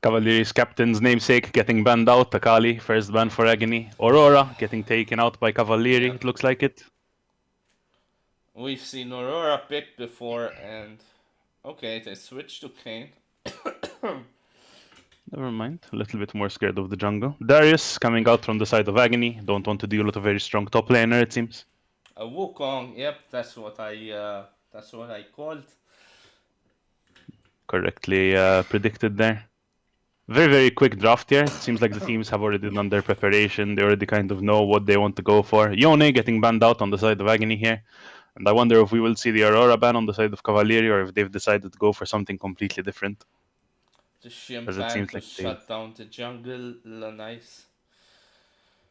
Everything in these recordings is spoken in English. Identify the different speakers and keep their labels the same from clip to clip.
Speaker 1: Cavalieri's captain's namesake getting banned out. Akali, first ban for Agony. Aurora getting taken out by Cavalieri,
Speaker 2: Yeah.
Speaker 1: it looks like it.
Speaker 2: We've seen Aurora picked before, and okay, they switched to Kane.
Speaker 1: Never mind, a little bit more scared of the jungle. Darius coming out from the side of Agony. Don't want to deal with a very strong top laner, it seems.
Speaker 2: A Wukong, yep, that's what I called.
Speaker 1: Correctly predicted there. Very, very quick draft here. It seems like the teams have already done their preparation. They already kind of know what they want to go for. Yone getting banned out on the side of Agony here. And I wonder if we will see the Aurora ban on the side of Cavalieri or if they've decided to go for something completely different.
Speaker 2: The Shim
Speaker 1: As it
Speaker 2: ban
Speaker 1: seems
Speaker 2: to
Speaker 1: like they...
Speaker 2: shut down the jungle, nice.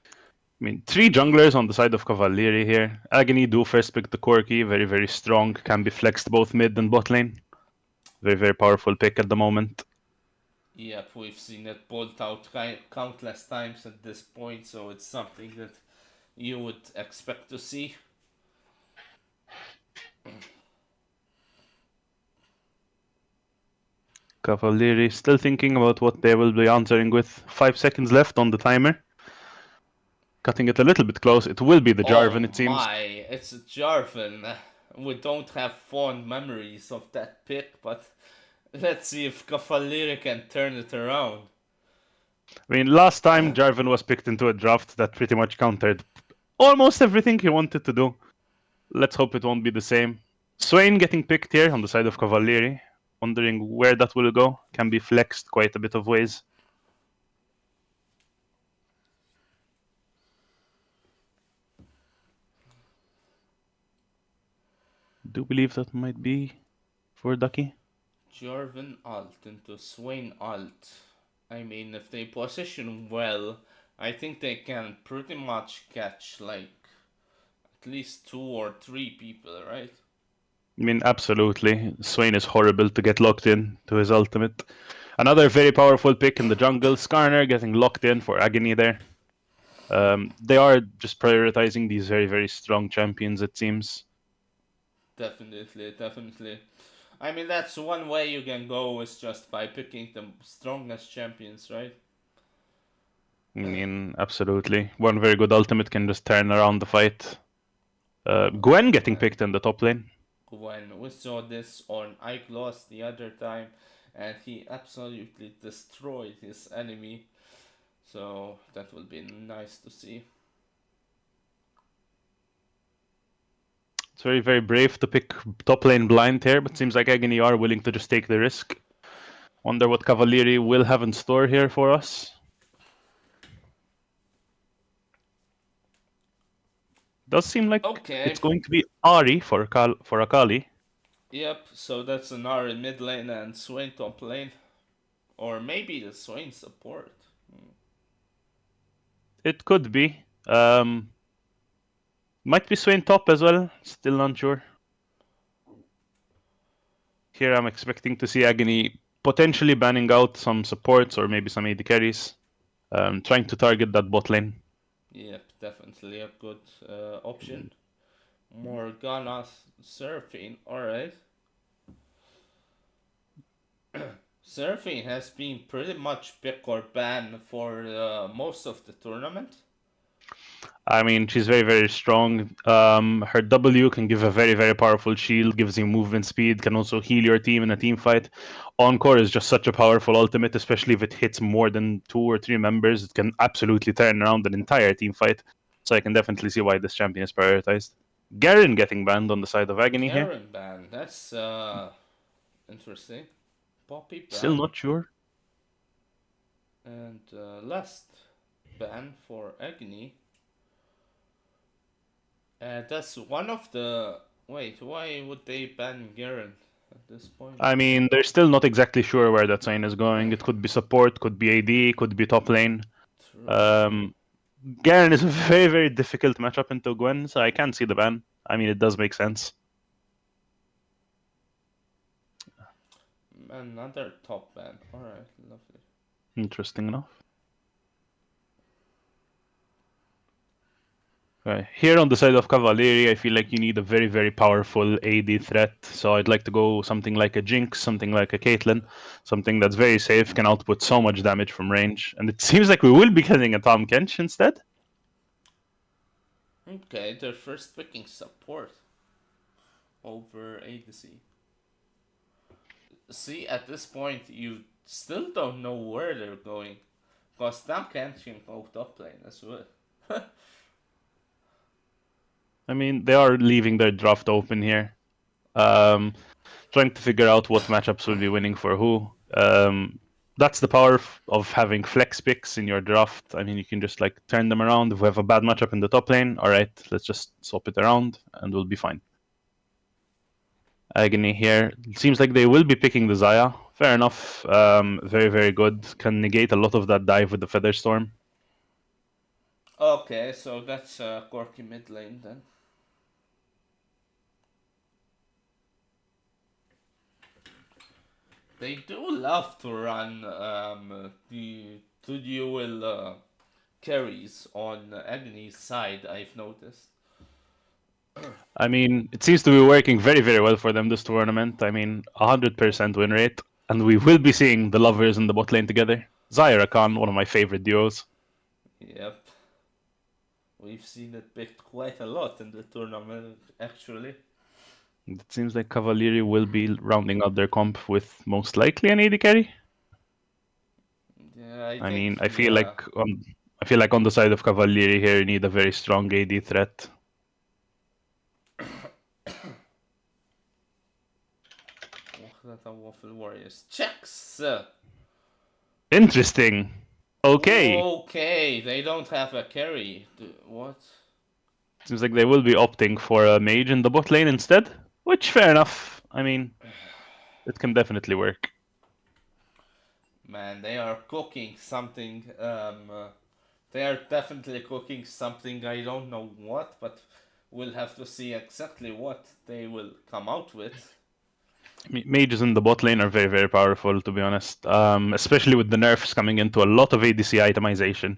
Speaker 1: I mean, 3 junglers on the side of Cavalieri here. Agony do first pick the Corki. Very, very strong. Can be flexed both mid and bot lane. Very, very powerful pick at the moment.
Speaker 2: Yep, we've seen it pulled out countless times at this point, so it's something that you would expect to see.
Speaker 1: Cavalieri still thinking about what they will be answering with. 5 seconds left on the timer. Cutting it a little bit close. It will be the
Speaker 2: Oh
Speaker 1: Jarvan, it seems.
Speaker 2: my, it's a Jarvan. We don't have fond memories of that pick, but let's see if Cavalieri can turn it around.
Speaker 1: I mean, last time Jarvan was picked into a draft that pretty much countered almost everything he wanted to do. Let's hope it won't be the same. Swain getting picked here on the side of Cavalieri. Wondering where that will go. Can be flexed quite a bit of ways. Do believe that might be for Ducky.
Speaker 2: Jarvan alt into Swain alt. I mean, if they position well, I think they can pretty much catch like at least 2 or 3 people, right?
Speaker 1: I mean, absolutely. Swain is horrible to get locked in to his ultimate. Another very powerful pick in the jungle. Skarner getting locked in for Agony there. They are just prioritizing these very, very strong champions, it seems.
Speaker 2: Definitely, definitely. I mean, that's one way you can go is just by picking the strongest champions, right?
Speaker 1: I mean, absolutely. One very good ultimate can just turn around the fight. Gwen getting
Speaker 2: Gwen.
Speaker 1: picked in the top lane.
Speaker 2: Gwen. We saw this on Ike the other time, and he absolutely destroyed his enemy. So that will be nice to see.
Speaker 1: It's very, very brave to pick top lane blind here, but seems like Agony are willing to just take the risk. Wonder what Cavalieri will have in store here for us. Does seem like
Speaker 2: Okay.
Speaker 1: it's going to be Ari for Akali.
Speaker 2: Yep. So that's an R in mid lane and Swain top lane, or maybe the Swain support.
Speaker 1: It could be. Might be Swain top as well. Still not sure. Here I'm expecting to see Agony potentially banning out some supports or maybe some AD carries. Trying to target that bot lane.
Speaker 2: Yep, definitely a good option. Morgana Surfing, alright. Surfing has been pretty much pick or ban for most of the tournament.
Speaker 1: I mean, she's very, very strong. Her W can give a very, very powerful shield, gives you movement speed, can also heal your team in a team fight. Encore is just such a powerful ultimate, especially if it hits more than 2 or 3 members. It can absolutely turn around an entire team fight. So I can definitely see why this champion is prioritized. Garen getting banned on the side of Agony here.
Speaker 2: Garen ban, that's interesting. Poppy
Speaker 1: Still
Speaker 2: ban.
Speaker 1: not sure.
Speaker 2: And last ban for Agony. That's one of the. Wait, why would they ban Garen at this point?
Speaker 1: I mean, they're still not exactly sure where that sign is going. It could be support, could be AD, could be top lane.
Speaker 2: True.
Speaker 1: Um, Garen is a very, very difficult matchup into Gwen, so I can see the ban. I mean, it does make sense.
Speaker 2: Another top ban. Alright, lovely.
Speaker 1: Interesting enough. Okay. Here on the side of Cavalieri, I feel like you need a very, very powerful AD threat. So I'd like to go something like a Jinx, something like a Caitlyn, something that's very safe, can output so much damage from range. And it seems like we will be getting a Tom Kench instead.
Speaker 2: Okay, they're first picking support over ADC. See, at this point, you still don't know where they're going. Because Tam can't go top lane as well.
Speaker 1: I mean, they are leaving their draft open here. Um, Trying to figure out what matchups will be winning for who. That's the power of having flex picks in your draft. I mean, you can just like turn them around. If we have a bad matchup in the top lane, all right, let's just swap it around and we'll be fine. Agony here. Seems like they will be picking the Zaya. Fair enough. Very, very good. Can negate a lot of that dive with the Feather Storm.
Speaker 2: Okay, so that's Corky mid lane then. They do love to run the two dual carries on Agony's side, I've noticed.
Speaker 1: I mean, it seems to be working very, very well for them this tournament. I mean, 100% win rate. And we will be seeing the lovers in the bot lane together. Zaya Rakan, one of my favorite duos.
Speaker 2: Yep. We've seen it picked quite a lot in the tournament, actually.
Speaker 1: It seems like Cavalieri will be rounding out their comp with most likely an AD carry.
Speaker 2: Yeah, I
Speaker 1: I
Speaker 2: think
Speaker 1: mean,
Speaker 2: he.
Speaker 1: I feel like on the side of Cavalieri here, you need a very strong AD threat.
Speaker 2: That Waffle Warriors checks.
Speaker 1: Interesting. Okay.
Speaker 2: Okay, they don't have a carry. What?
Speaker 1: Seems like they will be opting for a mage in the bot lane instead, which fair enough. I mean, it can definitely work.
Speaker 2: Man, they are cooking something. They are definitely cooking something. I don't know what, but we'll have to see exactly what they will come out with.
Speaker 1: Mages in the bot lane are very, very powerful, to be honest. Especially with the nerfs coming into a lot of ADC itemization.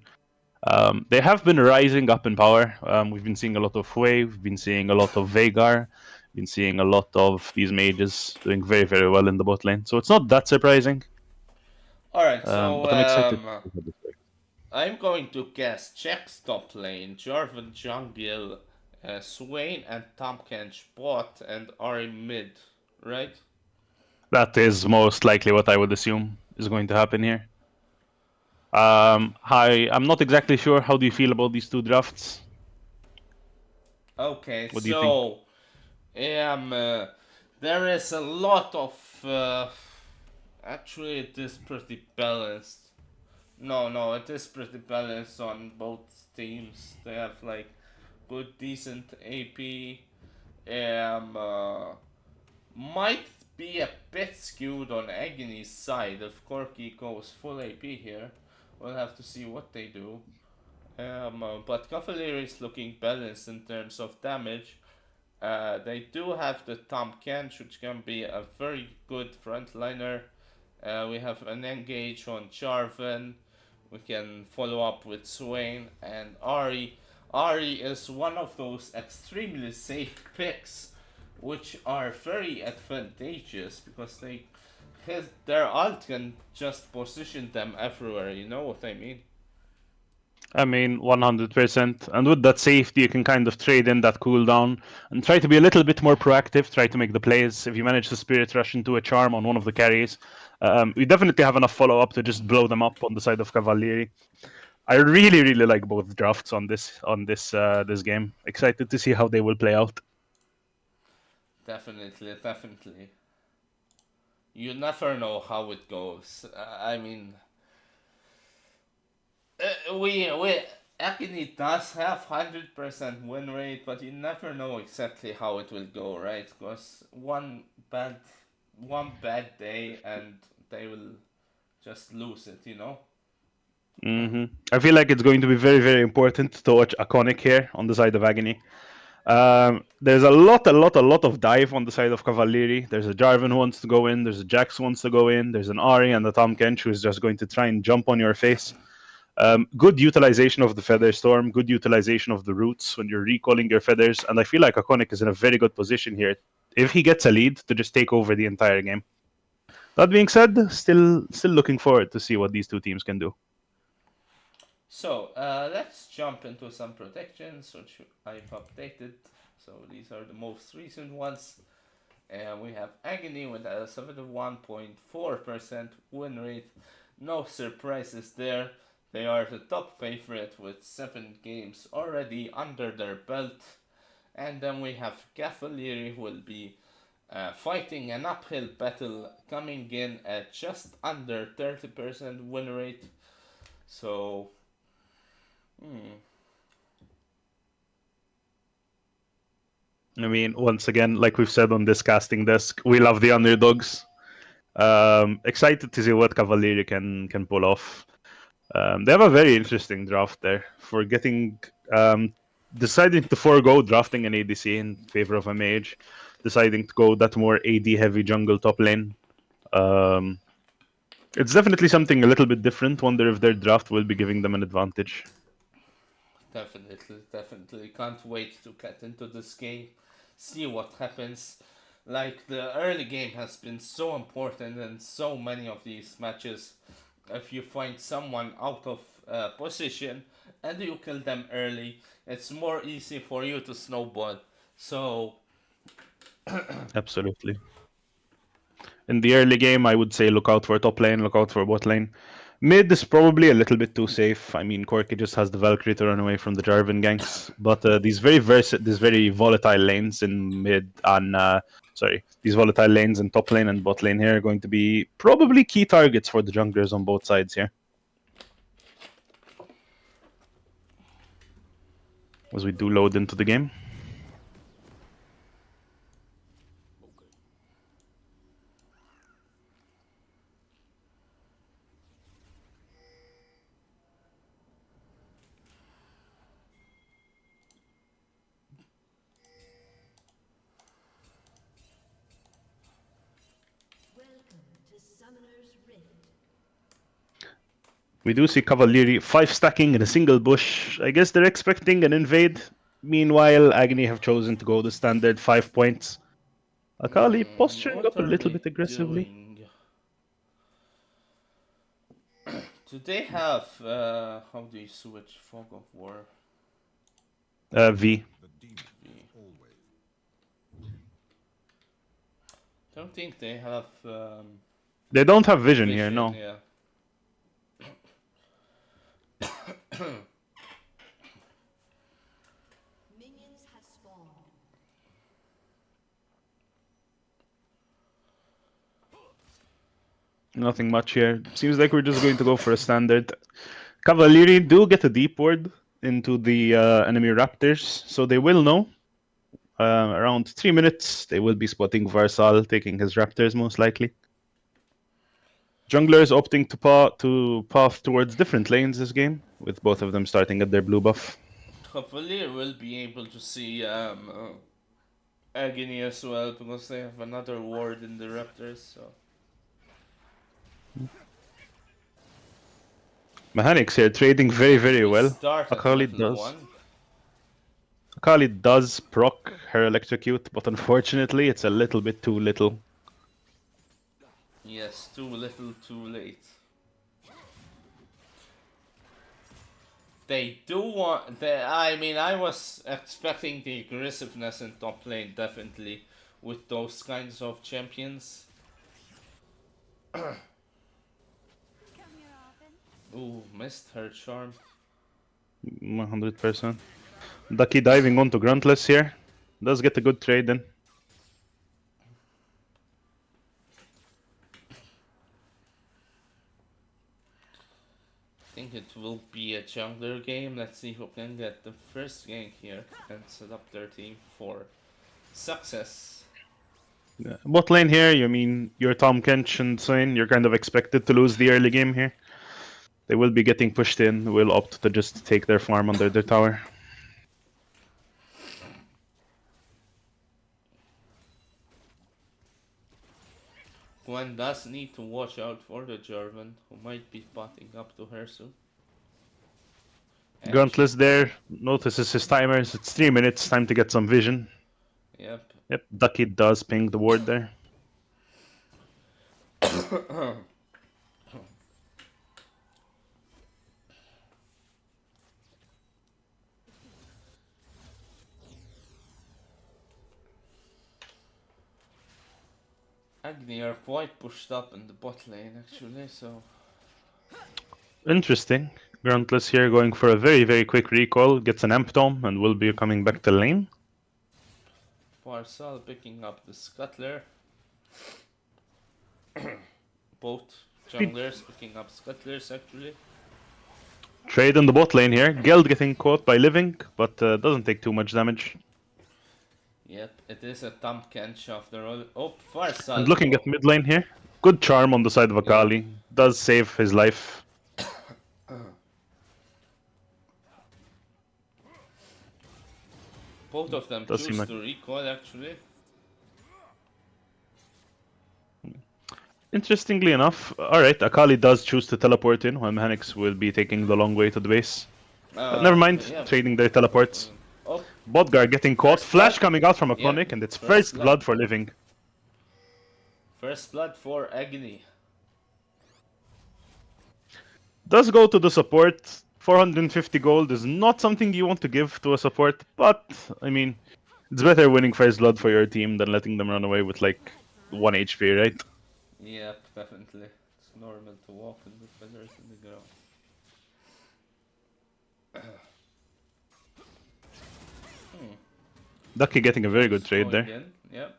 Speaker 1: They have been rising up in power. We've been seeing a lot of Wave, we've been seeing a lot of Veigar, been seeing a lot of these mages doing very, very well in the bot lane. So it's not that surprising.
Speaker 2: Alright, so
Speaker 1: But I'm excited.
Speaker 2: I'm going to guess Jack's top lane, Jarvan jungle, Swain and Tompkins bot, and Ari mid, right?
Speaker 1: That is most likely what I would assume is going to happen here. I'm not exactly sure. How do you feel about these two drafts?
Speaker 2: Okay,
Speaker 1: What do you think?
Speaker 2: so there is a lot of. Actually, it is pretty balanced. No, it is pretty balanced on both teams. They have like good, decent AP. Might be a bit skewed on Agony's side if Corky goes full AP here. We'll have to see what they do. But Cavalier is looking balanced in terms of damage. They do have the Tom Kench, which can be a very good frontliner. We have an engage on Jarvan. We can follow up with Swain and Ari. Ari is one of those extremely safe picks, which are very advantageous because their ult can just position them everywhere. You know what I mean?
Speaker 1: I mean, 100%. And with that safety, you can kind of trade in that cooldown and try to be a little bit more proactive, try to make the plays. If you manage to Spirit Rush into a Charm on one of the carries, we definitely have enough follow up to just blow them up on the side of Cavalieri. I really, really like both drafts on this game. Excited to see how they will play out.
Speaker 2: Definitely. You never know how it goes. I mean, we Akini does have 100% win rate, but you never know exactly how it will go, right? Because one bad day and they will just lose it, you know.
Speaker 1: I feel like it's going to be very, very important to watch Iconic here on the side of Agony. There's a lot of dive on the side of Cavalieri. There's a Jarvan who wants to go in. There's a Jax who wants to go in. There's an Ari and a Tom Kench who's just going to try and jump on your face. Good utilization of the feather storm, good utilization of the roots when you're recalling your feathers, and I feel like Iconic is in a very good position here. If he gets a lead, to just take over the entire game. That being said, still looking forward to see what these two teams can do.
Speaker 2: So let's jump into some protections which I've updated. So these are the most recent ones. We have Agony with a 71.4% win rate. No surprises there. They are the top favorite with 7 games already under their belt. And then we have Cavalieri who will be fighting an uphill battle, coming in at just under 30% win rate. So,
Speaker 1: I mean, once again, like we've said on this casting desk, we love the underdogs. Excited to see what Cavalieri can pull off. They have a very interesting draft there for getting deciding to forego drafting an ADC in favor of a mage, deciding to go that more AD heavy jungle top lane. Um, it's definitely something a little bit different. Wonder if their draft will be giving them an advantage.
Speaker 2: definitely can't wait to get into this game, see what happens. Like, the early game has been so important in so many of these matches. If you find someone out of position and you kill them early, it's more easy for you to snowball. So,
Speaker 1: Absolutely. In the early game, I would say look out for top lane, look out for bot lane. Mid is probably a little bit too safe. I mean, Corki just has the Valkyrie to run away from the Jarvan ganks, but these very volatile lanes in mid and sorry, these volatile lanes in top lane and bot lane here are going to be probably key targets for the junglers on both sides here. As we do load into the game. We do see Cavalieri 5 stacking in a single bush. I guess they're expecting an invade. Meanwhile, Agony have chosen to go the standard 5 points. Akali posturing
Speaker 2: what
Speaker 1: up a
Speaker 2: are
Speaker 1: little
Speaker 2: they
Speaker 1: bit aggressively.
Speaker 2: doing? Do they have, how do you switch Fog of War?
Speaker 1: V.
Speaker 2: Don't think they have
Speaker 1: They don't have vision here,
Speaker 2: vision,
Speaker 1: no.
Speaker 2: yeah.
Speaker 1: Nothing much here. Seems like we're just going to go for a standard. Cavalieri do get a deep ward into the enemy raptors, so they will know. Around 3 minutes, they will be spotting Varsal taking his raptors most likely. Junglers opting to path towards different lanes this game, with both of them starting at their blue buff.
Speaker 2: Hopefully we'll be able to see Agony as well, because they have another ward in the Raptors, so...
Speaker 1: Mechanics here trading very,
Speaker 2: And
Speaker 1: very
Speaker 2: we
Speaker 1: well.
Speaker 2: start at
Speaker 1: Akali
Speaker 2: level
Speaker 1: does.
Speaker 2: 1.
Speaker 1: Akali does proc her electrocute, but unfortunately it's a little bit too little.
Speaker 2: Yes, too little, too late. They do want... I mean, I was expecting the aggressiveness in top lane, definitely, with those kinds of champions. Ooh, missed her charm.
Speaker 1: 100%. Ducky diving onto Gruntless here. Does get a good trade in.
Speaker 2: I think it will be a jungler game. Let's see who can get the first gank here and set up their team for success.
Speaker 1: Bot lane here, you mean you're Tom Kench and Swain, you're kind of expected to lose the early game here. They will be getting pushed in, will opt to just take their farm under their tower.
Speaker 2: Gwen does need to watch out for the Jarvan, who might be potting up to her soon. Actually,
Speaker 1: Gruntless there notices his timers. It's 3 minutes. Time to get some vision.
Speaker 2: yep.
Speaker 1: Yep, Ducky does ping the ward there.
Speaker 2: Agni are quite pushed up in the bot lane actually, so
Speaker 1: Interesting. Gruntless here going for a very, very quick recall. Gets an Amp Tome and will be coming back to lane.
Speaker 2: Farsal picking up the Scuttler. Both junglers picking up Scuttlers actually.
Speaker 1: Trade in the bot lane here. Geld getting caught by Living, but doesn't take too much damage.
Speaker 2: Yep, it is a thumb catch after all. Oh,
Speaker 1: And
Speaker 2: Farsal
Speaker 1: looking
Speaker 2: though.
Speaker 1: at mid lane here. Good charm on the side of Akali. Does save his life.
Speaker 2: Both of them
Speaker 1: Does seem
Speaker 2: choose
Speaker 1: like...
Speaker 2: to recall actually.
Speaker 1: Interestingly enough, alright, Akali does choose to teleport in, while Mechanics will be taking the long way to the base. But never mind,
Speaker 2: Yeah.
Speaker 1: trading their teleports.
Speaker 2: Oh,
Speaker 1: Bodgar getting caught,
Speaker 2: first
Speaker 1: Flash
Speaker 2: blood.
Speaker 1: coming out from a
Speaker 2: Yeah,
Speaker 1: Chronic, and it's
Speaker 2: first
Speaker 1: first
Speaker 2: blood.
Speaker 1: blood for Living.
Speaker 2: First blood for Agni.
Speaker 1: Does go to the support. 450 gold is not something you want to give to a support, but, I mean, it's better winning first blood for your team than letting them run away with, like, 1 HP, right?
Speaker 2: Yep, definitely. It's normal to walk in the feathers in the ground.
Speaker 1: Ducky getting a very good trade
Speaker 2: Going
Speaker 1: there.
Speaker 2: in, yep.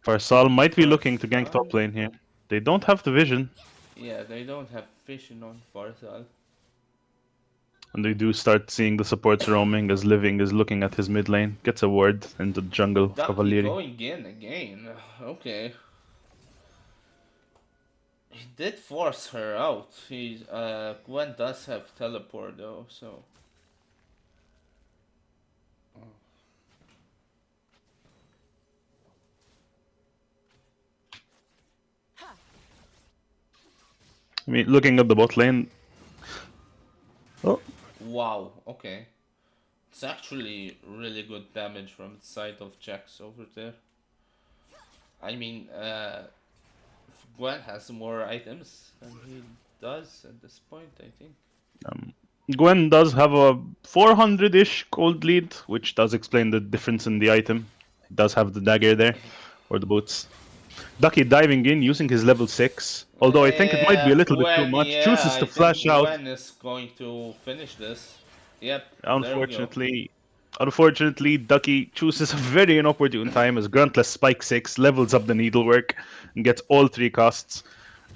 Speaker 1: Farsal might be looking to gank
Speaker 2: Farsal.
Speaker 1: top lane here. They don't have the vision,
Speaker 2: Yeah, they don't have vision on Farsal.
Speaker 1: and they do start seeing the supports roaming as Living is looking at his mid lane. Gets a ward into the jungle of
Speaker 2: Ducky
Speaker 1: Cavalieri.
Speaker 2: going in again. Okay. He did force her out. Gwen does have teleport though, so.
Speaker 1: I mean, looking at the bot lane. Oh,
Speaker 2: Wow, okay. It's actually really good damage from the side of Jax over there. I mean, Gwen has more items than he does at this point, I think.
Speaker 1: Gwen does have a 400-ish gold lead, which does explain the difference in the item. He does have the dagger there, or the boots. Ducky diving in, using his level 6. Although I think it might be a little bit too much.
Speaker 2: Yeah,
Speaker 1: Chooses
Speaker 2: I
Speaker 1: to
Speaker 2: think
Speaker 1: flash out.
Speaker 2: Gwen is going to finish this. Yep, there we go.
Speaker 1: Unfortunately, Ducky chooses a very inopportune time as Gruntless Spike 6 levels up the needlework and gets all 3 casts.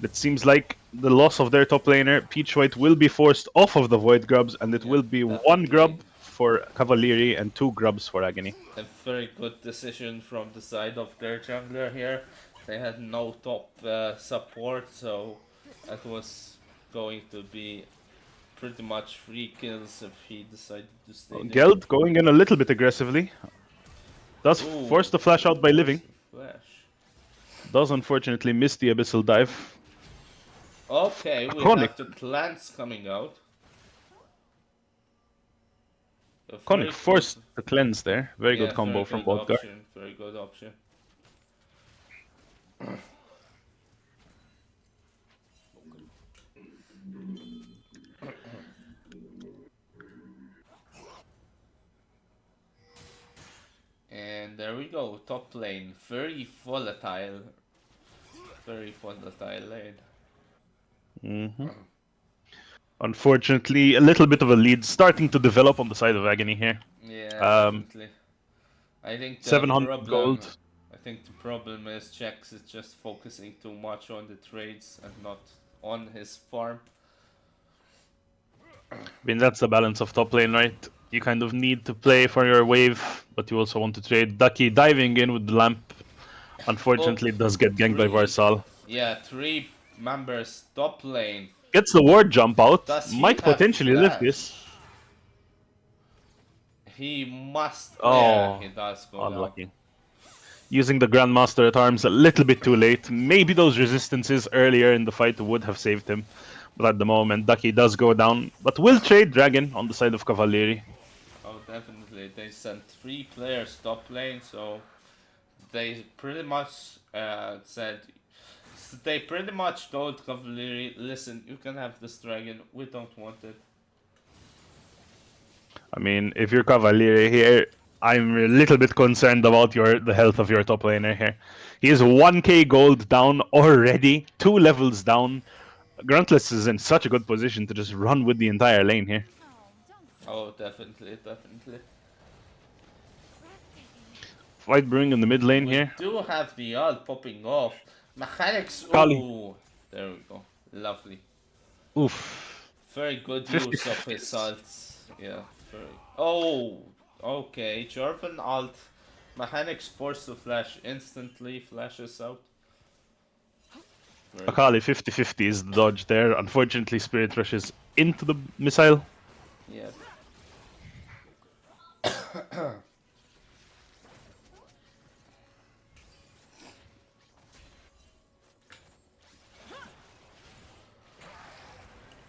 Speaker 1: It seems like the loss of their top laner, Peach White, will be forced off of the Void Grubs, and it
Speaker 2: Yep,
Speaker 1: will be 1
Speaker 2: definitely.
Speaker 1: grub for Cavalieri and 2 grubs for Agony.
Speaker 2: A very good decision from the side of their jungler here. They had no top support, so it was going to be pretty much free kills if he decided to stay there.
Speaker 1: Geld going in a little bit aggressively. Does
Speaker 2: Ooh,
Speaker 1: force the flash out by
Speaker 2: force
Speaker 1: Living.
Speaker 2: the flash.
Speaker 1: Does unfortunately miss the Abyssal Dive.
Speaker 2: Okay,
Speaker 1: A
Speaker 2: we
Speaker 1: Chronic.
Speaker 2: have the clans coming out. A
Speaker 1: Chronic
Speaker 2: very good,
Speaker 1: forced the cleanse there. Very good
Speaker 2: yeah,
Speaker 1: combo
Speaker 2: very
Speaker 1: from
Speaker 2: good
Speaker 1: Bodgar.
Speaker 2: option, very good option. And there we go, top lane, very volatile lane.
Speaker 1: Unfortunately, a little bit of a lead starting to develop on the side of Agony here.
Speaker 2: Yeah, definitely. I think the
Speaker 1: 700
Speaker 2: problem,
Speaker 1: gold.
Speaker 2: is Jax is just focusing too much on the trades and not on his farm.
Speaker 1: I mean, that's the balance of top lane, right? You kind of need to play for your wave, but you also want to trade. Ducky diving in with the lamp.
Speaker 2: Oh,
Speaker 1: Unfortunately, does get ganked by Varsal.
Speaker 2: yeah, 3 members top lane.
Speaker 1: Gets the ward jump out.
Speaker 2: Does he
Speaker 1: Might
Speaker 2: have
Speaker 1: potentially lift this.
Speaker 2: flash? He must. Yeah, he
Speaker 1: Oh,
Speaker 2: does go down.
Speaker 1: unlucky. Using the Grandmaster at arms a little bit too late. Maybe those resistances earlier in the fight would have saved him. But at the moment, Ducky does go down, but will trade Dragon on the side of Cavalieri.
Speaker 2: Oh, definitely. They sent 3 players top lane, so they pretty much said they pretty much told Cavalieri, listen, you can have this dragon, we don't want it.
Speaker 1: I mean, if you're Cavalieri here, I'm a little bit concerned about the health of your top laner here. He is 1k gold down already, 2 levels down. Gruntless is in such a good position to just run with the entire lane here.
Speaker 2: Oh, definitely, definitely.
Speaker 1: Fight brewing in the mid lane
Speaker 2: We
Speaker 1: here.
Speaker 2: do have the ult popping off. Mechanics,
Speaker 1: Kali.
Speaker 2: ooh, there we go. Lovely.
Speaker 1: Oof.
Speaker 2: Very good
Speaker 1: 50
Speaker 2: use of his ults. Yeah, very. Oh, okay. Jarvan ult. Mechanics forced to flash instantly, flashes out. Very
Speaker 1: Akali
Speaker 2: good.
Speaker 1: 50-50 is the dodge there. Unfortunately, Spirit rushes into the missile.
Speaker 2: Yeah.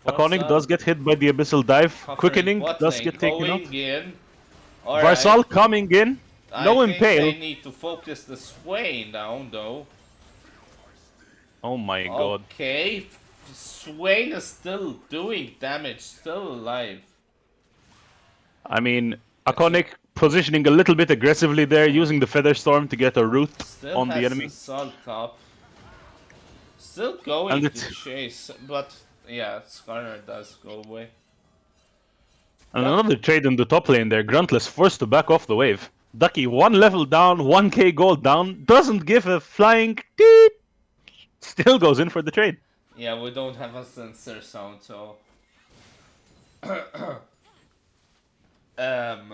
Speaker 1: Iconic does
Speaker 2: Varsal
Speaker 1: get hit by the Abyssal Dive.
Speaker 2: covering
Speaker 1: Quickening
Speaker 2: bot
Speaker 1: does
Speaker 2: lane,
Speaker 1: get taken out.
Speaker 2: going in. Alright.
Speaker 1: Varsal coming in.
Speaker 2: I
Speaker 1: No
Speaker 2: think they
Speaker 1: Impale.
Speaker 2: need to focus the Swain down though.
Speaker 1: Oh my god.
Speaker 2: Okay. Swain is still doing damage, still alive.
Speaker 1: I mean,
Speaker 2: Actually,
Speaker 1: Iconic positioning a little bit aggressively there, using the Feather Storm to get a root
Speaker 2: still
Speaker 1: on the
Speaker 2: has
Speaker 1: enemy.
Speaker 2: his ult up. Still
Speaker 1: And
Speaker 2: going to
Speaker 1: it's
Speaker 2: chase, but yeah, Skarner does go away.
Speaker 1: and
Speaker 2: Duck,
Speaker 1: another trade in the top lane there. Gruntless forced to back off the wave. Ducky 1 level down, 1k gold down, doesn't give a flying deep. Still goes in for the trade.
Speaker 2: yeah, we don't have a sensor sound, so um.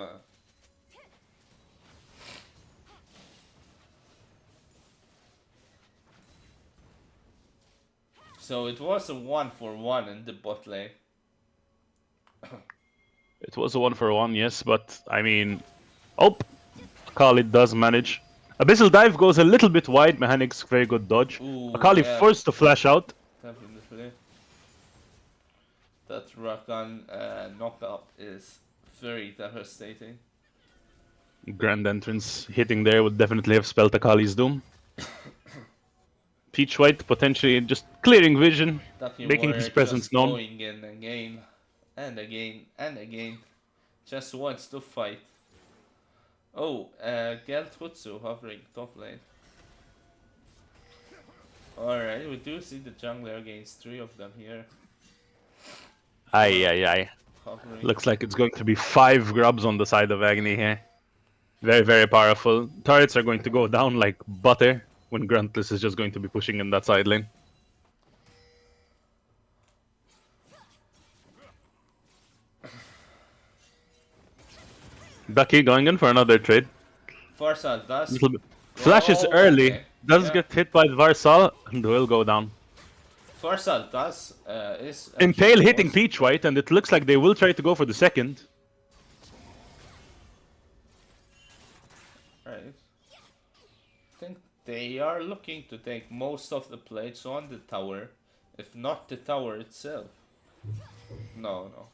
Speaker 2: So it was a 1-for-1 in the bot lane.
Speaker 1: It was a 1-for-1, yes, but I mean, oh, Khalid does manage. Abyssal Dive goes a little bit wide. Mechanics very good dodge.
Speaker 2: Ooh,
Speaker 1: Akali
Speaker 2: yeah,
Speaker 1: forced to flash out.
Speaker 2: definitely. That Rakan knockup is very devastating.
Speaker 1: Grand entrance hitting there would definitely have spelled Akali's doom. Peach White potentially just clearing vision,
Speaker 2: Ducky
Speaker 1: making his
Speaker 2: Warrior
Speaker 1: presence
Speaker 2: just
Speaker 1: known.
Speaker 2: going in again and again and again. Just wants to fight. Oh, Geltwutsu hovering top lane. Alright, we do see the jungler against 3 of them here.
Speaker 1: Aye, aye, aye.
Speaker 2: Hovering.
Speaker 1: Looks like it's going to be 5 grubs on the side of Agni here. Very, very powerful. Turrets are going to go down like butter when Gruntless is just going to be pushing in that side lane. Ducky going in for another trade.
Speaker 2: Farsal does.
Speaker 1: Little bit. Flashes
Speaker 2: Oh,
Speaker 1: early,
Speaker 2: okay.
Speaker 1: does
Speaker 2: Yeah.
Speaker 1: get hit by Varsal, and will go down.
Speaker 2: Farsal does is
Speaker 1: Impale
Speaker 2: actually
Speaker 1: hitting
Speaker 2: was.
Speaker 1: Peach White, and it looks like they will try to go for the second.
Speaker 2: Right. I think they are looking to take most of the plates on the tower, if not the tower itself. No, no.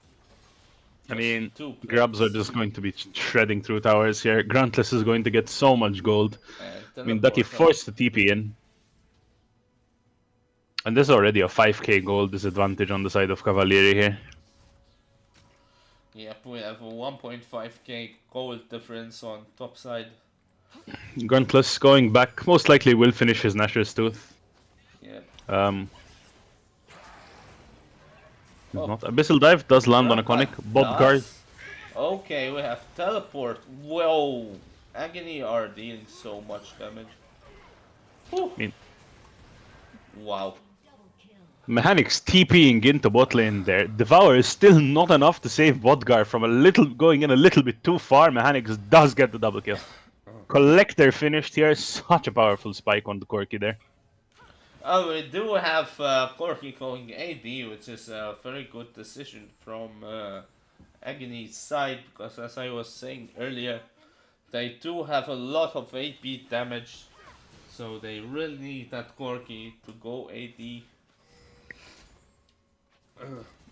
Speaker 1: I
Speaker 2: Just
Speaker 1: mean,
Speaker 2: 2
Speaker 1: grubs are
Speaker 2: plates.
Speaker 1: just going to be shredding through towers here. Gruntless is going to get so much gold.
Speaker 2: And
Speaker 1: I mean, Ducky
Speaker 2: teleporter.
Speaker 1: forced the TP in. And there's already a 5k gold disadvantage on the side of Cavalieri here.
Speaker 2: Yep, we have a 1.5k gold difference on top side.
Speaker 1: Gruntless going back, most likely will finish his Nashor's Tooth.
Speaker 2: Yep.
Speaker 1: Um,
Speaker 2: Oh,
Speaker 1: not Abyssal Dive does land on a
Speaker 2: Rakan
Speaker 1: conic. Bob guard.
Speaker 2: does. Okay, we have teleport. Whoa! Agony are dealing so much damage. Whew.
Speaker 1: I mean,
Speaker 2: Wow.
Speaker 1: Mechanics TPing into bot lane there. Devour is still not enough to save Bodgar from going in a little bit too far. Mechanics does get the double kill. Collector finished here. Such a powerful spike on the Corki there.
Speaker 2: Oh, we do have Corky going AD, which is a very good decision from Agony's side, because as I was saying earlier, they do have a lot of AP damage, so they really need that Corky to go AD.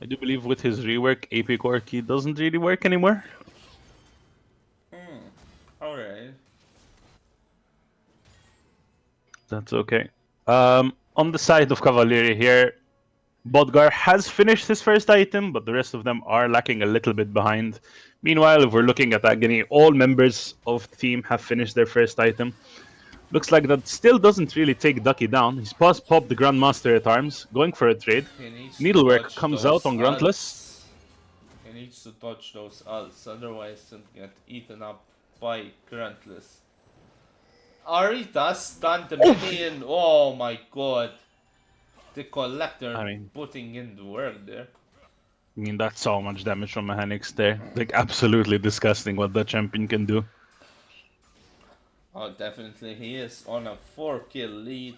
Speaker 1: I do believe with his rework, AP Corki doesn't really work anymore.
Speaker 2: Alright.
Speaker 1: That's okay. On the side of Cavalieri here, Bodgar has finished his first item, but the rest of them are lacking a little bit behind. Meanwhile, if we're looking at Agony, all members of the team have finished their first item. Looks like that still doesn't really take Ducky down. He's popped the Grandmaster at arms, going for a trade.
Speaker 2: He needs to
Speaker 1: Needlework
Speaker 2: dodge
Speaker 1: comes out
Speaker 2: those
Speaker 1: on Gruntless.
Speaker 2: ults. He needs to dodge those ults, otherwise he'll get eaten up by Gruntless. Ari does stun the minion. Oh my god. The collector putting in the work there.
Speaker 1: I mean, that's so much damage from mechanics there. Like, absolutely disgusting what that champion can do.
Speaker 2: Oh, definitely. He is on a 4-kill lead,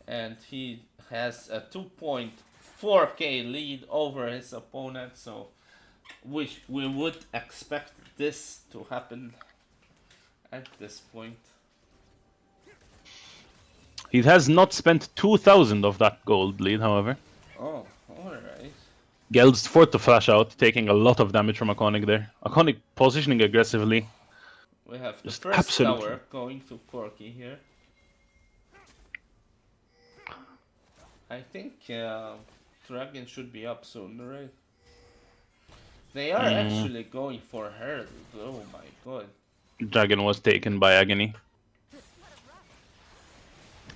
Speaker 2: and he has a 2.4k lead over his opponent, so we would expect this to happen at this point.
Speaker 1: He has not spent 2,000 of that gold lead, however.
Speaker 2: Oh, alright.
Speaker 1: Geld's forced to flash out, taking a lot of damage from Iconic there. Iconic positioning aggressively.
Speaker 2: We have the
Speaker 1: Just
Speaker 2: first
Speaker 1: absolutely.
Speaker 2: tower going to Corky here. I think Dragon should be up soon, right? They are actually going for Herald. Oh my god.
Speaker 1: Dragon was taken by Agony.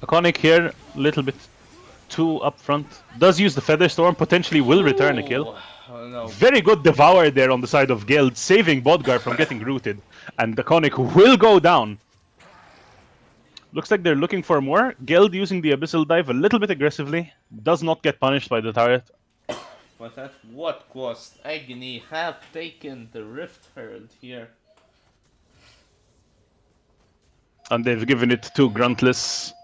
Speaker 1: Iconic here, a little bit too upfront. Does use the Feather Storm, potentially will return a kill.
Speaker 2: Oh, no.
Speaker 1: Very good Devour there on the side of Geld, saving Bodgar from getting rooted. And Iconic will go down. Looks like they're looking for more. Geld using the Abyssal Dive a little bit aggressively. Does not get punished by the turret.
Speaker 2: But at what cost? Agony have taken the Rift Herald here.
Speaker 1: And they've given it to Gruntless.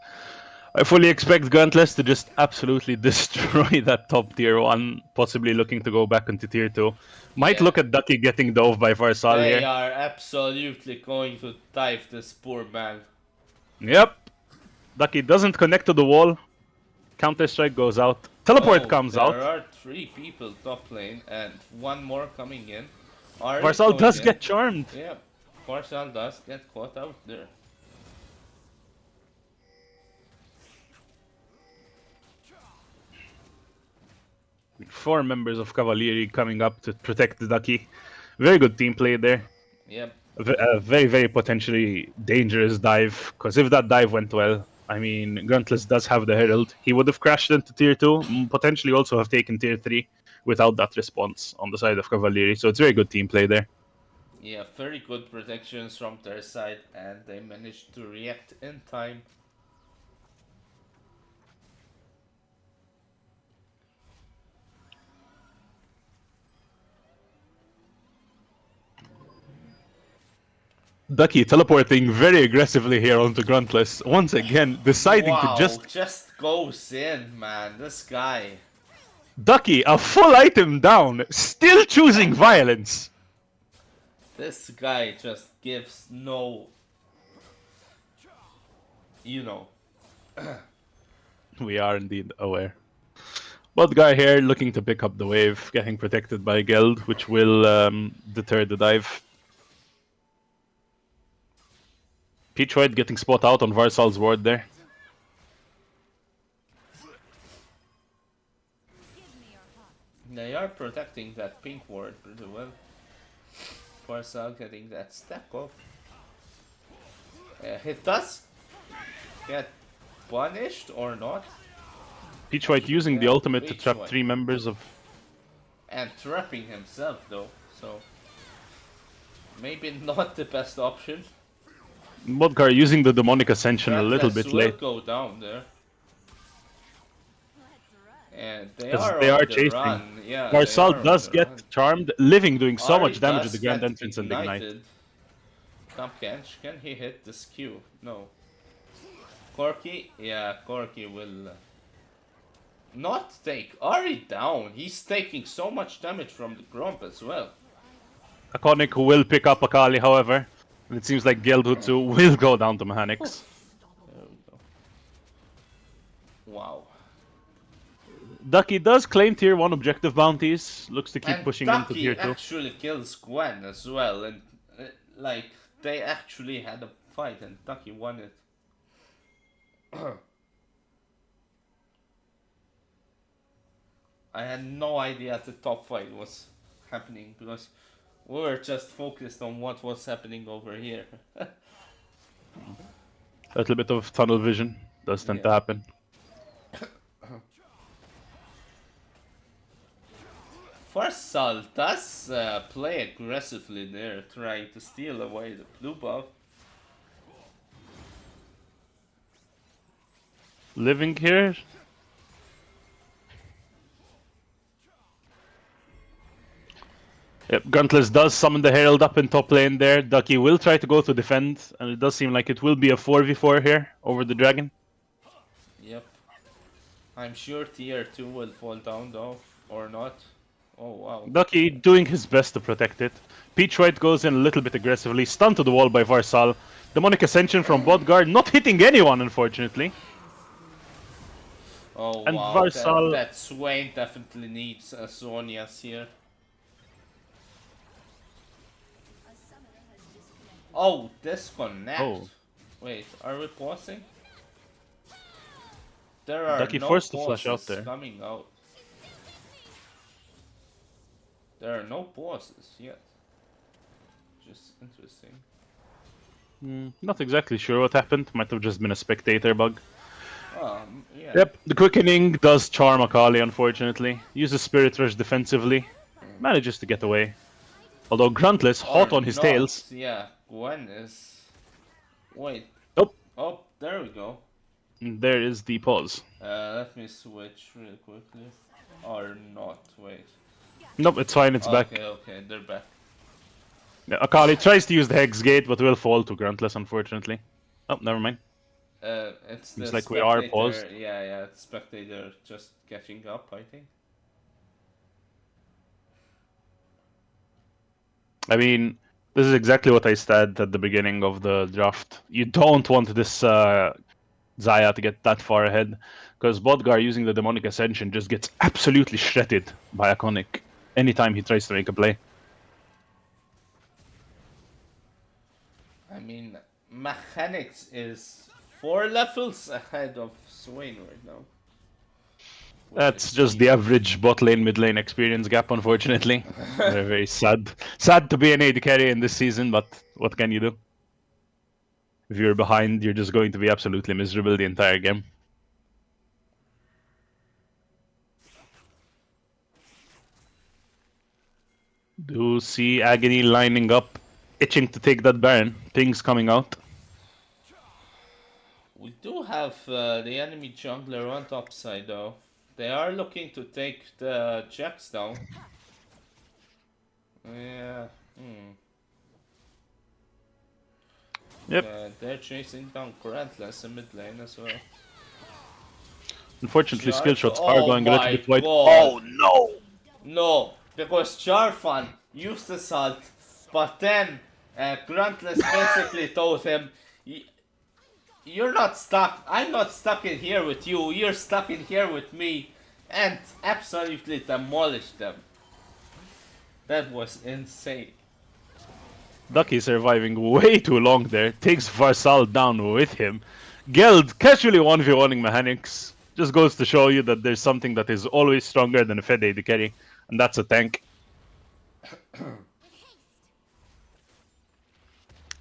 Speaker 1: I fully expect Gruntless to just absolutely destroy that top tier 1, possibly looking to go back into tier 2. Might look at Ducky getting dove by Varsal here.
Speaker 2: They are absolutely going to dive this poor man.
Speaker 1: Yep. Ducky doesn't connect to the wall. Counter-Strike goes out. Teleport comes out.
Speaker 2: There are 3 people top lane and 1 more coming in.
Speaker 1: Varsal does get charmed.
Speaker 2: Yeah, Varsal does get caught out there.
Speaker 1: Four members of Cavalieri coming up to protect the Ducky. Very good team play there.
Speaker 2: Yep.
Speaker 1: A very, very potentially dangerous dive. Because if that dive went well, I mean, Gruntless does have the Herald. He would have crashed into tier 2, potentially also have taken tier 3 without that response on the side of Cavalieri. So it's very good team play there.
Speaker 2: Yeah, very good protections from their side, and they managed to react in time.
Speaker 1: Ducky teleporting very aggressively here onto Gruntless. Once again, deciding to
Speaker 2: just goes in, man. This guy.
Speaker 1: Ducky, a full item down, still choosing violence.
Speaker 2: This guy just gives no... You know.
Speaker 1: We are indeed aware. But guy here looking to pick up the wave, getting protected by Geld, which will deter the dive. Peachwhite getting spot out on Varsal's ward there.
Speaker 2: They are protecting that pink ward pretty well. Varsal getting that stack off. He does get punished or not.
Speaker 1: Peachwhite using the ultimate to trap 3 members of...
Speaker 2: And trapping himself though, so... Maybe not the best option.
Speaker 1: Bodgar using the Demonic Ascension a little bit late.
Speaker 2: Go down there. And they
Speaker 1: are chasing.
Speaker 2: Run. Yeah,
Speaker 1: Varsal does get charmed, living, doing so much damage with the Grand Entrance and Ignite.
Speaker 2: Kench, can he hit this Q? No. Corky? Yeah, Corky will not take Ari down. He's taking so much damage from the Grump as well.
Speaker 1: Iconic will pick up Akali, however. And it seems like Geldhutsu will go down to mechanics.
Speaker 2: There we go. Wow.
Speaker 1: Ducky does claim tier 1 objective bounties. Looks to keep
Speaker 2: And
Speaker 1: pushing into tier
Speaker 2: Ducky
Speaker 1: 2.
Speaker 2: actually kills Gwen as well, and like they actually had a fight, and Ducky won it. I had no idea the top fight was happening because we were just focused on what was happening over here.
Speaker 1: A little bit of tunnel vision does tend to
Speaker 2: Yeah.
Speaker 1: happen.
Speaker 2: Farsal does play aggressively there, trying to steal away the blue buff.
Speaker 1: Living here. Yep, Gruntless does summon the Herald up in top lane there. Ducky will try to go to defend, and it does seem like it will be a 4v4 here over the dragon.
Speaker 2: Yep. I'm sure tier 2 will fall down though, or not. Oh wow.
Speaker 1: Ducky doing his best to protect it. Peach White goes in a little bit aggressively, stunned to the wall by Varsal. Demonic Ascension from bot guard, not hitting anyone unfortunately.
Speaker 2: Oh
Speaker 1: And
Speaker 2: wow,
Speaker 1: Varsal...
Speaker 2: that Swain definitely needs Sonia's here. Oh, disconnect.
Speaker 1: Oh.
Speaker 2: Wait, are we pausing? There are
Speaker 1: Ducky
Speaker 2: no
Speaker 1: forced to flash out
Speaker 2: pauses
Speaker 1: there.
Speaker 2: coming out. There are no pauses yet. Just interesting.
Speaker 1: Not exactly sure what happened. Might have just been a spectator bug.
Speaker 2: Yeah.
Speaker 1: Yep, the quickening does charm Akali, unfortunately. Uses Spirit Rush defensively. Manages to get away. Although Gruntless,
Speaker 2: Or
Speaker 1: hot on his
Speaker 2: not.
Speaker 1: tails.
Speaker 2: Yeah, Gwen is. Wait.
Speaker 1: Nope,
Speaker 2: Oh, there we go.
Speaker 1: there is the pause.
Speaker 2: Let me switch real quickly. Or not, wait.
Speaker 1: Nope, it's fine, it's back.
Speaker 2: Okay, they're back.
Speaker 1: Yeah, Akali tries to use the Hex Gate, but will fall to Gruntless, unfortunately. Oh, never mind.
Speaker 2: It's the
Speaker 1: Seems like we are paused.
Speaker 2: spectator. Yeah, the spectator just catching up, I think.
Speaker 1: I mean, this is exactly what I said at the beginning of the draft. You don't want this Zaya to get that far ahead, because Bodgar using the Demonic Ascension just gets absolutely shredded by Iconic anytime he tries to make a play.
Speaker 2: I mean, Mechanics is 4 levels ahead of Swain right now.
Speaker 1: That's just the average bot lane, mid lane experience gap, unfortunately. Very, very sad. Sad to be an AD carry in this season, but what can you do? If you're behind, you're just going to be absolutely miserable the entire game. Do see Agony lining up, itching to take that Baron. Pings coming out.
Speaker 2: We do have the enemy jungler on top side though. They are looking to take the Jacks down. Yeah.
Speaker 1: Yep.
Speaker 2: They're chasing down Corantless in mid lane as well.
Speaker 1: Unfortunately, skill shots are
Speaker 2: Oh
Speaker 1: going a little
Speaker 2: my
Speaker 1: bit wide.
Speaker 2: god.
Speaker 1: Oh no!
Speaker 2: No, because Charfan used the salt, but then Gruntless basically told him, "You're not stuck. I'm not stuck in here with you. You're stuck in here with me," and absolutely demolished them. That was insane.
Speaker 1: Ducky surviving way too long there. Takes Varsal down with him. Geld casually 1v1ing mechanics. Just goes to show you that there's something that is always stronger than a Fed AD carry, and that's a tank.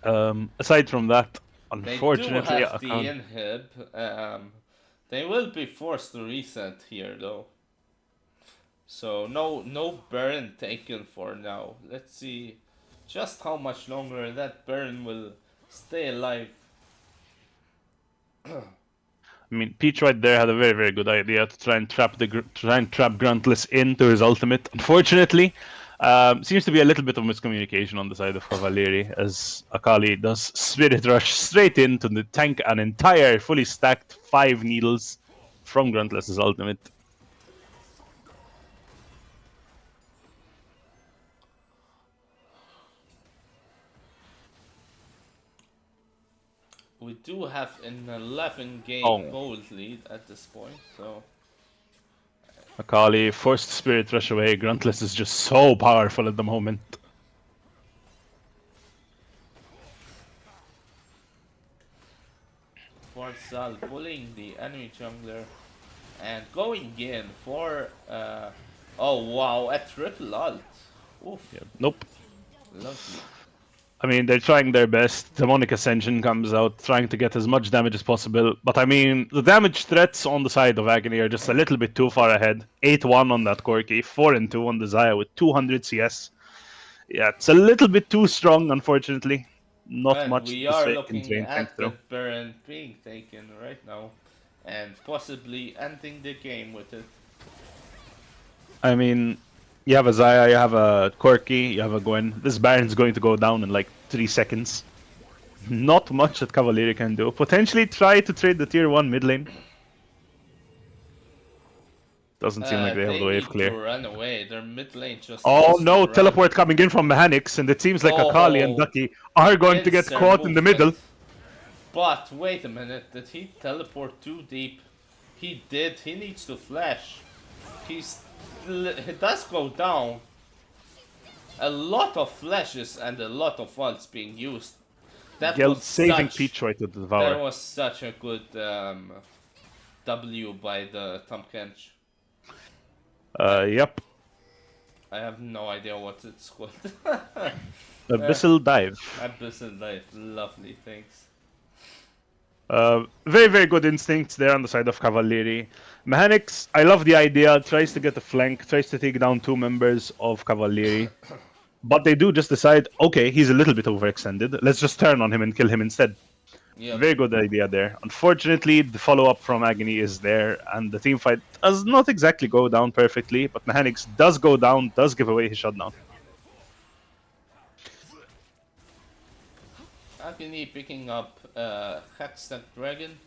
Speaker 1: Aside from that, unfortunately,
Speaker 2: They do have the inhib. They will be forced to reset here though. So no burn taken for now. Let's see just how much longer that burn will stay alive.
Speaker 1: I mean, Peach right there had a very, very good idea to try and trap Gruntless into his ultimate. Unfortunately, seems to be a little bit of miscommunication on the side of Cavalieri, as Akali does Spirit Rush straight into the tank an entire fully stacked 5 needles from Gruntless's ultimate.
Speaker 2: We do have an 11 game gold lead at this point, so
Speaker 1: Akali forced Spirit Rush away. Gruntless is just so powerful at the moment.
Speaker 2: Farsal pulling the enemy jungler and going in for oh wow, a triple alt. Oof,
Speaker 1: Yeah. Nope.
Speaker 2: lovely.
Speaker 1: I mean, they're trying their best. Demonic Ascension comes out, trying to get as much damage as possible. But I mean, the damage threats on the side of Agony are just a little bit too far ahead. 8-1 on that Corki, 4-2 on the Zaya with 200 CS. Yeah, it's a little bit too strong, unfortunately. Not
Speaker 2: And
Speaker 1: much
Speaker 2: we
Speaker 1: the
Speaker 2: are
Speaker 1: Swain can
Speaker 2: looking
Speaker 1: think
Speaker 2: at
Speaker 1: through.
Speaker 2: that Baron being taken right now and possibly ending the game with it.
Speaker 1: I mean, you have a Zaya, you have a Corki, you have a Gwen. This Baron's going to go down in like 3 seconds. Not much that Cavalieri can do. Potentially try to trade the tier 1 mid lane. Doesn't seem like they have
Speaker 2: They
Speaker 1: the wave
Speaker 2: need to
Speaker 1: clear.
Speaker 2: run away. Their mid lane just
Speaker 1: Oh
Speaker 2: needs to
Speaker 1: no,
Speaker 2: run.
Speaker 1: teleport coming in from Mechanics, and it seems like Akali and
Speaker 2: Oh,
Speaker 1: Ducky are going to get
Speaker 2: pincer
Speaker 1: caught in the
Speaker 2: movement.
Speaker 1: middle.
Speaker 2: But wait a minute, did he teleport too deep? He did. He needs to flash. He does go down. A lot of flashes and a lot of ults being used. That was
Speaker 1: Geld saving
Speaker 2: such.
Speaker 1: Peach right to
Speaker 2: That
Speaker 1: devour.
Speaker 2: was such a good W by the Tom Kench. Uh,
Speaker 1: Yep.
Speaker 2: I have no idea what it's called.
Speaker 1: Abyssal Dive.
Speaker 2: Abyssal Life, lovely, thanks.
Speaker 1: Very, very good instincts there on the side of Cavalieri. Mechanics, I love the idea. Tries to get a flank, tries to take down 2 members of Cavalieri. But they do just decide, okay, he's a little bit overextended. Let's just turn on him and kill him instead.
Speaker 2: Yep.
Speaker 1: Very good idea there. Unfortunately, the follow up from Agony is there, and the team fight does not exactly go down perfectly, but Mechanics does go down, does give away his shutdown.
Speaker 2: Agony picking up Hackstack Dragon.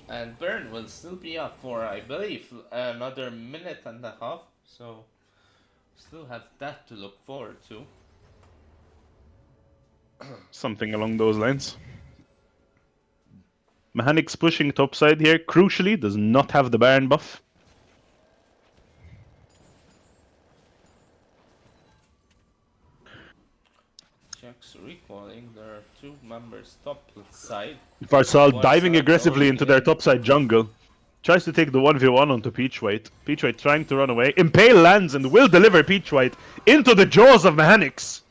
Speaker 2: And Burn will still be up for, I believe, another minute and a half. So, still have that to look forward to.
Speaker 1: Something along those lines. Mechanics pushing topside here, crucially, does not have the Baron buff.
Speaker 2: Jack's recalling. There are 2 members top side.
Speaker 1: Farsal diving
Speaker 2: Farsal
Speaker 1: aggressively
Speaker 2: going
Speaker 1: into their
Speaker 2: in.
Speaker 1: topside jungle. Tries to take the 1v1 onto Peachwhite. Peachwhite trying to run away. Impale lands and will deliver Peachwhite into the jaws of Mechanics.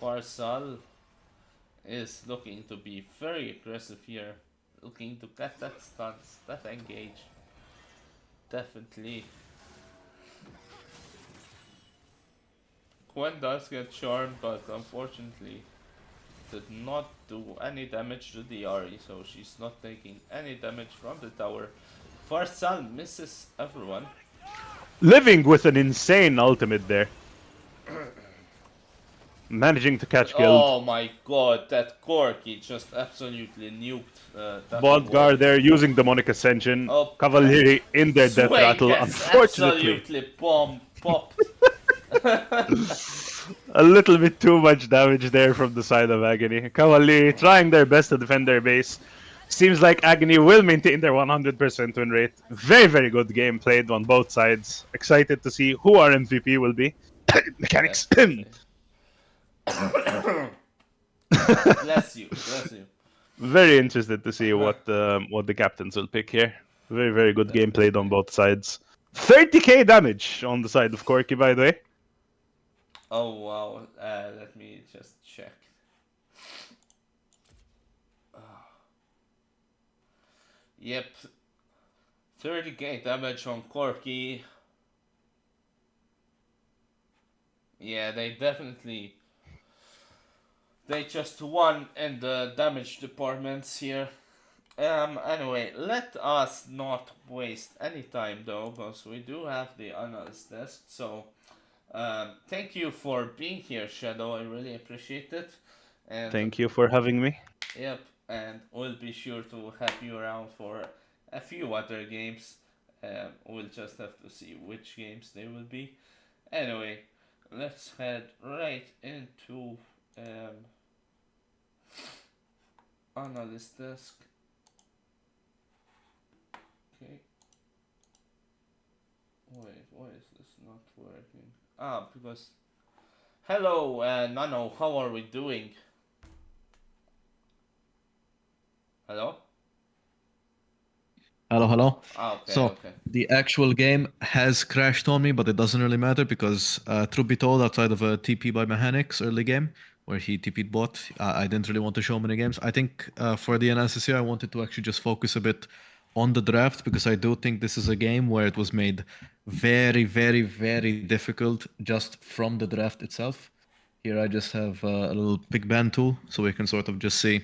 Speaker 2: Farsal is looking to be very aggressive here. Looking to get that stance, that engage. Definitely. Gwen does get charmed, but unfortunately did not do any damage to the Ahri, so she's not taking any damage from the tower. Farsal misses everyone.
Speaker 1: Living with an insane ultimate there. Managing to catch Guild.
Speaker 2: Oh my god, that Corki just absolutely nuked that ward.
Speaker 1: Bodgar there using Demonic Ascension.
Speaker 2: Oh,
Speaker 1: Cavalieri in their death
Speaker 2: Swain
Speaker 1: rattle.
Speaker 2: gets
Speaker 1: Unfortunately,
Speaker 2: absolutely bomb popped.
Speaker 1: a little bit too much damage there from the side of Agony. Cavalieri trying their best to defend their base. Seems like Agony will maintain their 100% win rate. Very, very good game played on both sides. Excited to see who our MVP will be. Mechanics.
Speaker 2: Definitely. Bless you, bless you.
Speaker 1: Very interested to see what the captains will pick here. Very, very good game played on
Speaker 2: Definitely.
Speaker 1: both sides. 30k damage on the side of Corki, by the way.
Speaker 2: Oh wow, let me just check. Yep, 30k damage on Corki. Yeah, they just won in the damage departments here. Anyway, let us not waste any time though, because we do have the analyst desk. So, thank you for being here, Shadow. I really appreciate it. And
Speaker 1: Thank you for having me.
Speaker 2: yep, and we'll be sure to have you around for a few other games. We'll just have to see which games they will be. Anyway, let's head right into um, Analyst desk. Okay. Wait, why is this not working? Ah, because. Hello, Nano. How are we doing? Hello.
Speaker 3: Hello, hello.
Speaker 2: Ah, okay,
Speaker 3: So
Speaker 2: okay.
Speaker 3: the actual game has crashed on me, but it doesn't really matter because, truth be told, outside of a TP by Mechanics early game where he TP'd bot, I didn't really want to show many games. I think for the analysis here, I wanted to actually just focus a bit on the draft because I do think this is a game where it was made very, very, very difficult just from the draft itself. Here I just have a little pick ban tool so we can sort of just see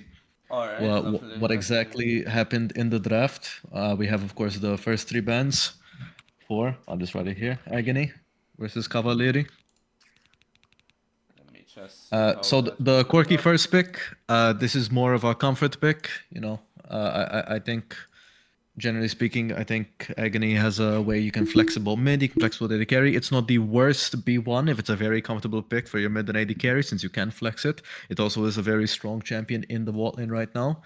Speaker 2: All right,
Speaker 3: what
Speaker 2: lovely,
Speaker 3: what
Speaker 2: lovely.
Speaker 3: exactly happened in the draft. We have, of course, the first three bands. Four. I'll just write it here. Agony versus Cavalieri.
Speaker 2: Let me just see how
Speaker 3: So
Speaker 2: that
Speaker 3: the
Speaker 2: will
Speaker 3: quirky
Speaker 2: look.
Speaker 3: first pick. This is more of a comfort pick. I think generally speaking, I think Agony has a way you can flexible mid, you can flexible AD carry. It's not the worst B1 if it's a very comfortable pick for your mid and AD carry since you can flex it. It also is a very strong champion in the Vault lane right now.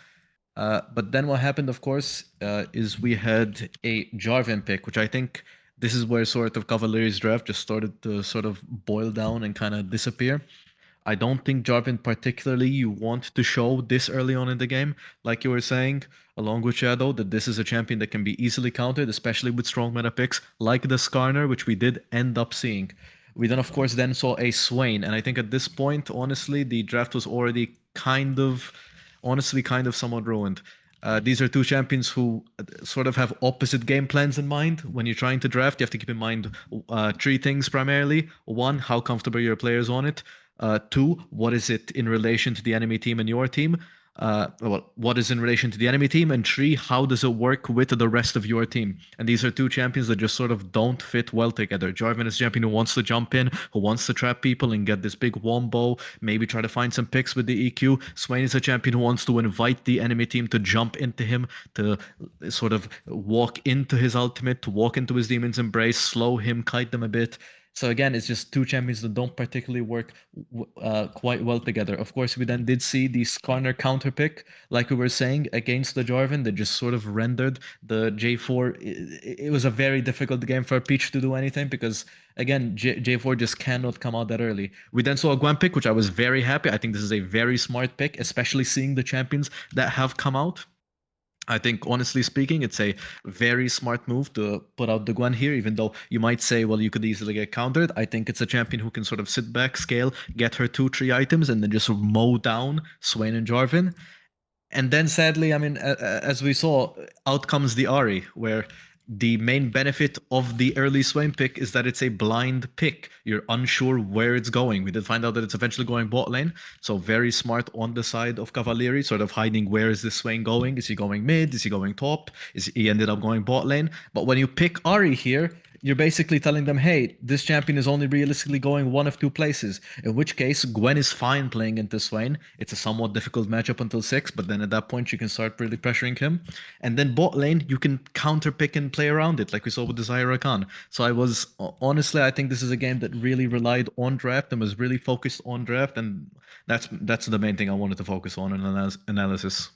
Speaker 3: But then what happened, of course, is we had a Jarvan pick, which I think this is where sort of Cavalier's draft just started to sort of boil down and kind of disappear. I don't think Jarvan particularly you want to show this early on in the game, like you were saying, along with Shadow, that this is a champion that can be easily countered, especially with strong meta picks like the Skarner, which we did end up seeing. We then, of course, then saw a Swain, and I think at this point, honestly, the draft was already kind of somewhat ruined. These are two champions who sort of have opposite game plans in mind. When you're trying to draft, you have to keep in mind three things primarily. One, how comfortable your players on it. Two, what is it in relation to the enemy team and your team? What is in relation to the enemy team? And three, how does it work with the rest of your team? And these are two champions that just sort of don't fit well together. Jarvan is a champion who wants to jump in, who wants to trap people and get this big wombo, maybe try to find some picks with the EQ. Swain is a champion who wants to invite the enemy team to jump into him, to sort of walk into his ultimate, to walk into his demon's embrace, slow him, kite them a bit. So again, it's just two champions that don't particularly work quite well together. Of course, we then did see the Skarner counter pick, like we were saying, against the Jarvan that just sort of rendered the J4. It was a very difficult game for Peach to do anything because, again, J4 just cannot come out that early. We then saw a Gwen pick, which I was very happy. I think this is a very smart pick, especially seeing the champions that have come out. I think, honestly speaking, it's a very smart move to put out the Gwen here, even though you might say, well, you could easily get countered. I think it's a champion who can sort of sit back, scale, get her 2, 3 items, and then just mow down Swain and Jarvan. And then sadly, I mean, as we saw, out comes the Ari, where the main benefit of the early Swain pick is that it's a blind pick. You're unsure where it's going. We did find out that it's eventually going bot lane, so very smart on the side of Cavalieri, sort of hiding where is this Swain going? Is he going mid? Is he going top? Is he ended up going bot lane? But when you pick Ari here, you're basically telling them, hey, this champion is only realistically going one of two places. In which case, Gwen is fine playing into Swain. It's a somewhat difficult matchup until 6, but then at that point, you can start really pressuring him. And then bot lane, you can counter pick and play around it, like we saw with the Zyra Khan. So I was, honestly, I think this is a game that really relied on draft and was really focused on draft. And that's the main thing I wanted to focus on in analysis.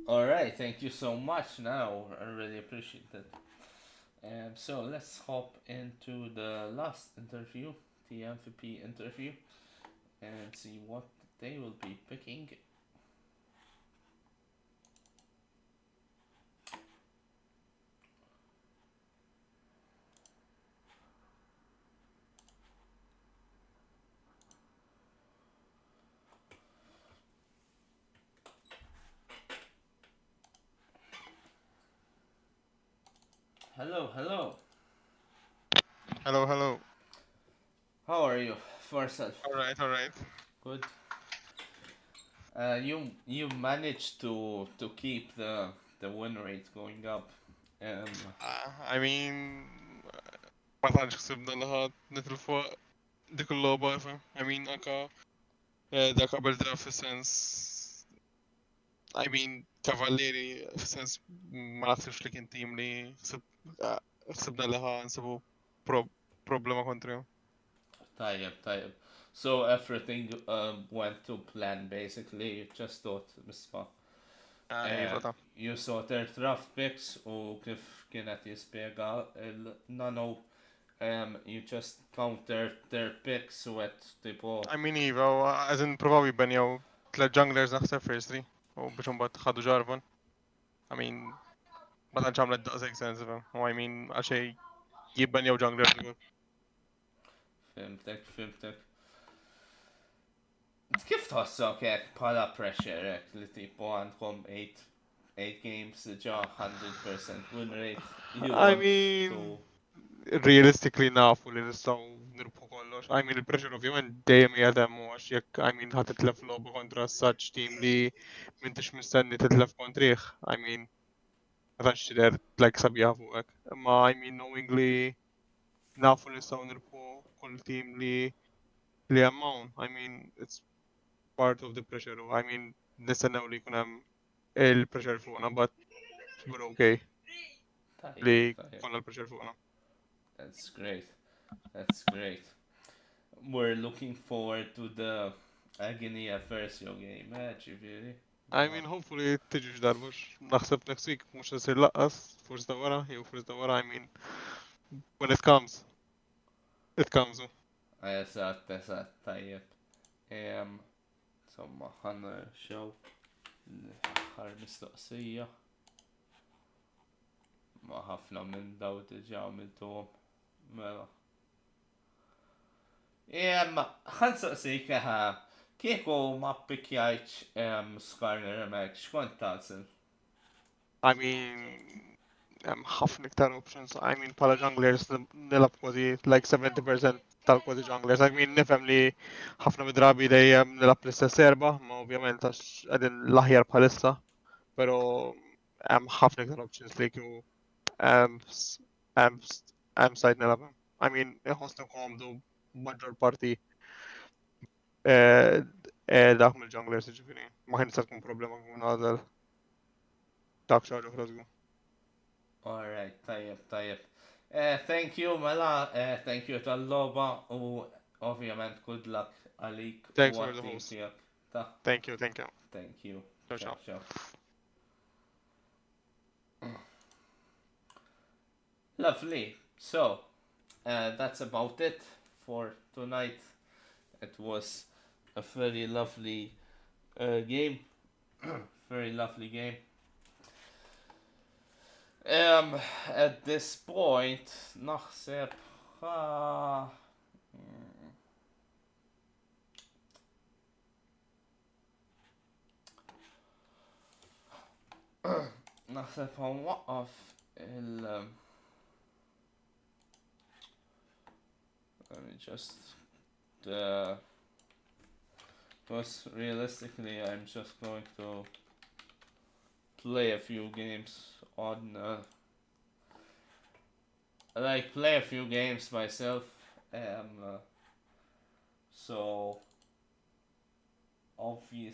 Speaker 2: All right, thank you so much. Now I really appreciate that. So let's hop into the last interview, the MVP interview, and see what they will be picking. Hello, hello.
Speaker 4: Hello, hello.
Speaker 2: How are you, Farsal?
Speaker 4: All right, all right.
Speaker 2: Good. You managed to keep the win rate going up.
Speaker 4: I mean ما تعرفش كسبنا لها مثل فوق دي كله بعرفه. I mean أكا ده قبل ده في sense. I mean Cavalieri في sense ما أعرفش لكن تيم لي كسبنا لها نسبه problema contra eu.
Speaker 2: طيب طيب. So everything went to plan basically. You just thought misma.
Speaker 4: Iva ta'
Speaker 2: You saw their draft picks u kif kienet jispiega il-nano you just counter their picks u għet tipo
Speaker 4: I mean Iva, għazin provaw jibbenjaw tlet junglers naħseb firstly, u biex unbat ħadu ġarvan. I mean, ma tantx għamlet daqseg sens, u I mean, għaxej jibbenjaw junglers ukoll.
Speaker 2: fimtek. Kif tħossok hekk bħala pressure hekk li tipo għandkom 8 games ġa 100% win rate you
Speaker 4: I
Speaker 2: want
Speaker 4: mean,
Speaker 2: to
Speaker 4: realistically nafu li nistaw nirbu kollox. I mean, il-pressure ovvjament dejjem jgħadem u għax jekk, I mean, ħat titlef lobu kontra such team li mintix mistenni titlef kontriħ. I mean, ma tantx tidher like sabiħa fuqek. Ma I mean, knowingly nafu li nistaw nirbu kull team li ammawn. I mean, it's part of the pressure. I mean, nistennew li jkun hemm il-pressure fuqna, but we're okay li
Speaker 2: tajjeb.
Speaker 4: konna l-pressure fuqna.
Speaker 2: That's great. We're looking forward to the agony Versio game, ġifiri.
Speaker 4: I mean, hopefully tiġiġ darbux. Naħseb next week mux nasir laqqas, forse da wara, jew forse da wara, I mean, when it comes, it comes.
Speaker 2: Eżatt, tajjeb. Insomma, ħanna xew l-ħar mistoqsija. Ma ħafna minn daw diġa għamiltuhom. Mela. ħan soqsik kieku ma pikjajċ Skarner Mac, xkont tasil?
Speaker 4: I mean, ħafna iktar options. I mean, pala junglers nilab kważi like 70% tal-kważi junglers. I mean, nifhem li ħafna midrabi dejjem nilab l-istess erba, ma ovvjament għax għedin l-aħjar bħalissa. Pero hemm ħafna iktar options li kienu sajt nilab. I mean, iħosnu komdu maġġor parti dak mill-junglers ġifiri. Ma kien tkun problema kun għadal dak xaġa ħrozgu.
Speaker 2: Alright, tajjeb. Thank you, Mela. Thank you tal-loba u ovvjament good luck għalik u
Speaker 4: Thanks for the
Speaker 2: għattim
Speaker 4: host.
Speaker 2: tijak. Ta,
Speaker 4: Thank you.
Speaker 2: thank you.
Speaker 4: Ciao, ciao.
Speaker 2: Lovely. So, that's about it for tonight. It was a very lovely game. Very lovely game. At this point, naħseb naħseb waqqaf il let me just because realistically I'm just going to play a few games on play a few games myself so obviously